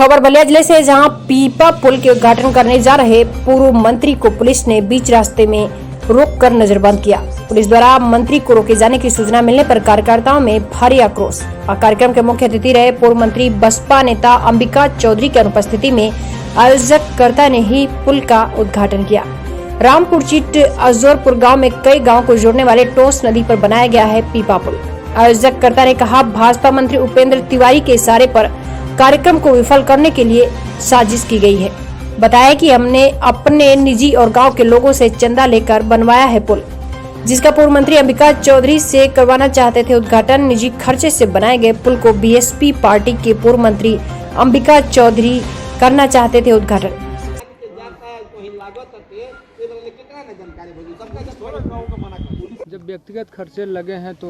खबर बलिया जिले से, जहां पीपा पुल के उद्घाटन करने जा रहे पूर्व मंत्री को पुलिस ने बीच रास्ते में रोककर नजरबंद किया। पुलिस द्वारा मंत्री को रोके जाने की सूचना मिलने पर कार्यकर्ताओं में भारी आक्रोश। कार्यक्रम के मुख्य अतिथि रहे पूर्व मंत्री बसपा नेता अंबिका चौधरी की अनुपस्थिति में आयोजककर्ता ने ही पुल का उद्घाटन किया। रामपुर चीट अजोरपुर गाँव में कई गाँव को जोड़ने वाले टोंस नदी पर बनाया गया है पीपा पुल। आयोजककर्ता ने कहा, भाजपा मंत्री उपेंद्र तिवारी के इशारे पर कार्यक्रम को विफल करने के लिए साजिश की गई है। बताया कि हमने अपने निजी और गांव के लोगों से चंदा लेकर बनवाया है पुल, जिसका पूर्व मंत्री अंबिका चौधरी से करवाना चाहते थे उद्घाटन। निजी खर्चे से बनाए गए पुल को बीएसपी पार्टी के पूर्व मंत्री अंबिका चौधरी करना चाहते थे उद्घाटन। जब व्यक्तिगत खर्चे लगे हैं तो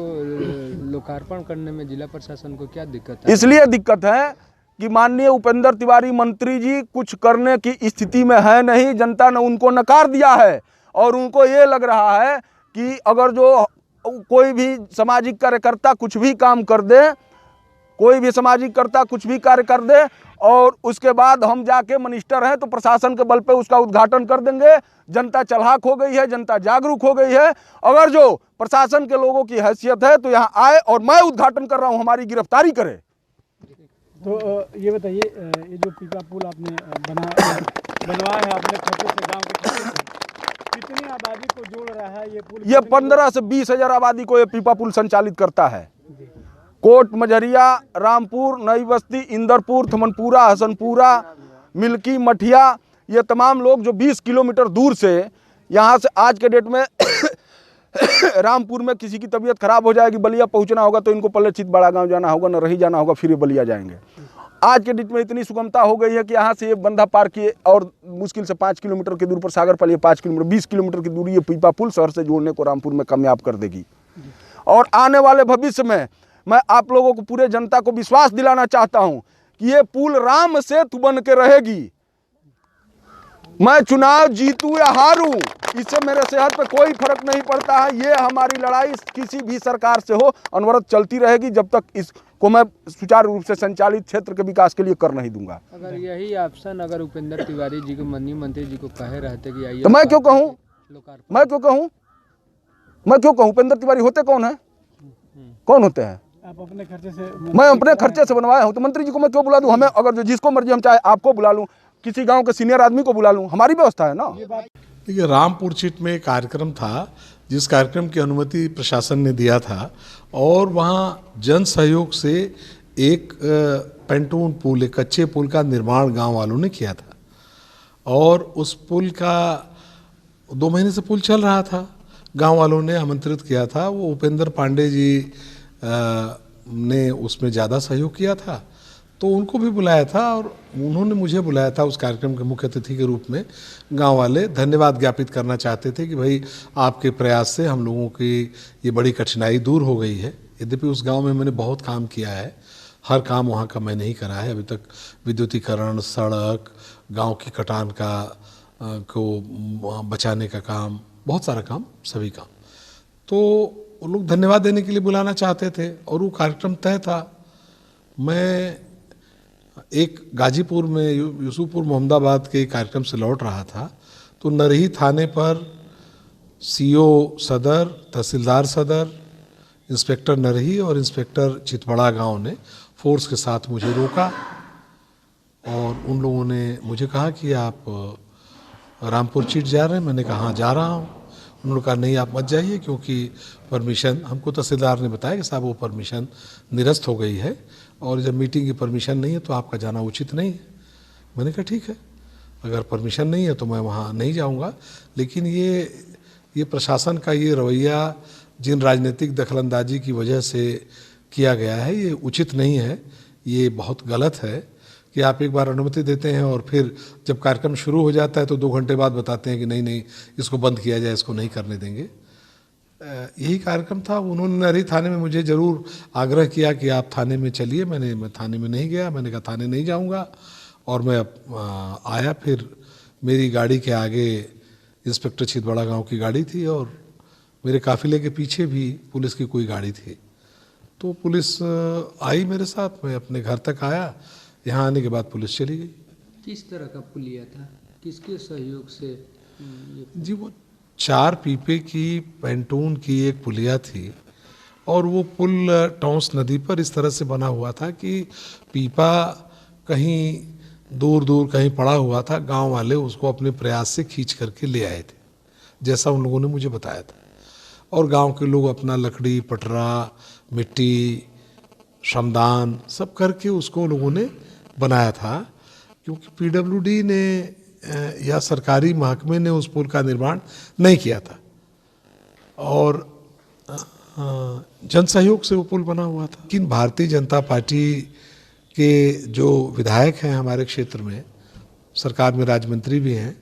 लोकार्पण करने में जिला प्रशासन को क्या दिक्कत है? इसलिए दिक्कत है कि माननीय उपेंद्र तिवारी मंत्री जी कुछ करने की स्थिति में है नहीं। जनता ने उनको नकार दिया है और उनको ये लग रहा है कि अगर जो कोई भी सामाजिक कार्यकर्ता कुछ भी काम कर दे, कोई भी सामाजिक कर्ता कुछ भी कार्य कर दे और उसके बाद हम जाके मिनिस्टर हैं तो प्रशासन के बल पे उसका उद्घाटन कर देंगे। जनता चालाक हो गई है, जनता जागरूक हो गई है। अगर जो प्रशासन के लोगों की हैसियत है तो यहाँ आए और मैं उद्घाटन कर रहा हूँ, हमारी गिरफ्तारी करे। तो ये बताइए, ये जो पीपा पुल आपने बनवाया है अपने खर्चे से, गांव के खर्चे से, कितनी आबादी को जोड़ रहा है ये पुल? ये 15 से 20 हजार आबादी को ये पीपा पुल संचालित करता है। कोट मझरिया, रामपुर, नई बस्ती, इंदरपुर, थमनपुरा, हसनपुरा, मिल्की, मठिया, ये तमाम लोग जो 20 किलोमीटर दूर से यहाँ से आज के डेट में रामपुर में किसी की तबीयत खराब हो जाएगी, बलिया पहुँचना होगा तो इनको पहले चित बड़ा गाँव जाना होगा, नरही जाना होगा, फिर ये बलिया जाएंगे। आज के डेट में इतनी सुगमता हो गई है कि यहाँ से ये बंधा पार किए और मुश्किल से 5 किलोमीटर की दूर पर सागर पालिए 5 किलोमीटर 20 किलोमीटर की दूरी ये पीपा पुल शहर से जोड़ने को रामपुर में कामयाब कर देगी। और आने वाले भविष्य में मैं आप लोगों को, पूरे जनता को विश्वास दिलाना चाहता हूं कि ये पुल राम सेतु बन के रहेगी। मैं चुनाव जीतूं या हारूं, इससे मेरे सेहत पे कोई फर्क नहीं पड़ता है। ये हमारी लड़ाई किसी भी सरकार से हो अनवरत चलती रहेगी जब तक इसको मैं सुचारू रूप से संचालित क्षेत्र के विकास के लिए कर नहीं दूंगा। अगर यही ऑप्शन अगर उपेंद्र तिवारी जी को, मंत्री जी को कहे रहते कि आइए, तो मैं क्यों कहूँ? मैं क्यों कहूँ? उपेंद्र तिवारी होते कौन है? कौन होते हैं? आप अपने खर्चे से? मैं अपने खर्चे से बनवाया हूँ, तो मंत्री जी को मैं क्यों बुला दूं? हमें अगर जो जिसको मर्जी, हम चाहे आपको बुला लूं, किसी गांव के सीनियर आदमी को बुला लूं, हमारी व्यवस्था है ना। देखिए, रामपुर चीट में एक कार्यक्रम था जिस कार्यक्रम की अनुमति प्रशासन ने दिया था और वहाँ जन सहयोग से एक पेंटून पुल, एक कच्चे पुल का निर्माण गाँव वालों ने किया था और उस पुल का 2 महीने से पुल चल रहा था। गाँव वालों ने आमंत्रित किया था, वो उपेंद्र पांडे जी ने उसमें ज़्यादा सहयोग किया था तो उनको भी बुलाया था और उन्होंने मुझे बुलाया था उस कार्यक्रम के मुख्य अतिथि के रूप में। गांव वाले धन्यवाद ज्ञापित करना चाहते थे कि भाई आपके प्रयास से हम लोगों की ये बड़ी कठिनाई दूर हो गई है। यद्यपि उस गांव में मैंने बहुत काम किया है, हर काम वहाँ का मैं नहीं करा है अभी तक। विद्युतीकरण, सड़क, गाँव की कटान का को बचाने का काम, बहुत सारा काम, सभी काम। तो वो लोग धन्यवाद देने के लिए बुलाना चाहते थे और वो कार्यक्रम तय था। मैं एक गाजीपुर में, यूसुफपुर मोहम्मदाबाद के कार्यक्रम से लौट रहा था तो नरही थाने पर सीओ सदर, तहसीलदार सदर, इंस्पेक्टर नरही और इंस्पेक्टर चितबड़ा गांव ने फोर्स के साथ मुझे रोका और उन लोगों ने मुझे कहा कि आप रामपुर चीट जा रहे हैं? मैंने कहा हाँ जा रहा हूँ। उन्होंने कहा नहीं आप मत जाइए क्योंकि परमिशन, हमको तहसीलदार ने बताया कि साहब वो परमिशन निरस्त हो गई है और जब मीटिंग की परमिशन नहीं है तो आपका जाना उचित नहीं है। मैंने कहा ठीक है, अगर परमिशन नहीं है तो मैं वहाँ नहीं जाऊँगा। लेकिन ये प्रशासन का ये रवैया जिन राजनीतिक दखलंदाजी की वजह से किया गया है ये उचित नहीं है, ये बहुत गलत है कि आप एक बार अनुमति देते हैं और फिर जब कार्यक्रम शुरू हो जाता है तो 2 घंटे बाद बताते हैं कि नहीं इसको बंद किया जाए, इसको नहीं करने देंगे। यही कार्यक्रम था। उन्होंने नरही थाने में मुझे ज़रूर आग्रह किया कि आप थाने में चलिए। मैं थाने में नहीं गया, मैंने कहा थाने नहीं जाऊंगा और मैं आया। फिर मेरी गाड़ी के आगे इंस्पेक्टर छितबड़ा गांव की गाड़ी थी और मेरे काफिले के पीछे भी पुलिस की कोई गाड़ी थी। तो पुलिस आई मेरे साथ, मैं अपने घर तक आया। यहाँ आने के बाद पुलिस चली गई। किस तरह का पुलिया था, किसके सहयोग से ये जी वो 4 पीपे की पैंटून की एक पुलिया थी और वो पुल टॉन्स नदी पर इस तरह से बना हुआ था कि पीपा कहीं दूर दूर कहीं पड़ा हुआ था, गांव वाले उसको अपने प्रयास से खींच करके ले आए थे, जैसा उन लोगों ने मुझे बताया था। और गांव के लोग अपना लकड़ी, पटरा, मिट्टी, श्रमदान सब करके उसको लोगों ने बनाया था, क्योंकि पीडब्ल्यूडी ने या सरकारी महकमे ने उस पुल का निर्माण नहीं किया था और जन सहयोग से वो पुल बना हुआ था। लेकिन भारतीय जनता पार्टी के जो विधायक हैं हमारे क्षेत्र में, सरकार में राज्य मंत्री भी हैं,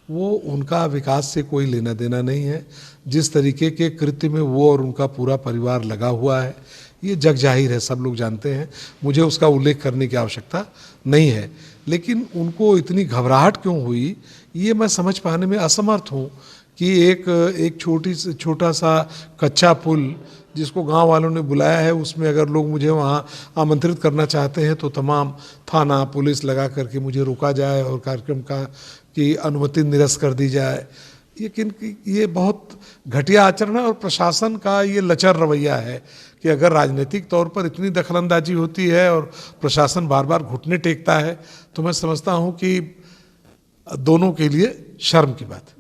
वो उनका विकास से कोई लेना देना नहीं है। जिस तरीके के कृत्य में वो और उनका पूरा परिवार लगा हुआ है ये जग जाहिर है, सब लोग जानते हैं, मुझे उसका उल्लेख करने की आवश्यकता नहीं है। लेकिन उनको इतनी घबराहट क्यों हुई ये मैं समझ पाने में असमर्थ हूँ कि एक छोटा सा कच्चा पुल जिसको गांव वालों ने बुलाया है, उसमें अगर लोग मुझे वहाँ आमंत्रित करना चाहते हैं तो तमाम थाना पुलिस लगा करके मुझे रोका जाए और कार्यक्रम की अनुमति निरस्त कर दी जाए। लेकिन ये बहुत घटिया आचरण है और प्रशासन का ये लचर रवैया है कि अगर राजनीतिक तौर पर इतनी दखलंदाजी होती है और प्रशासन बार बार घुटने टेकता है तो मैं समझता हूँ कि दोनों के लिए शर्म की बात है।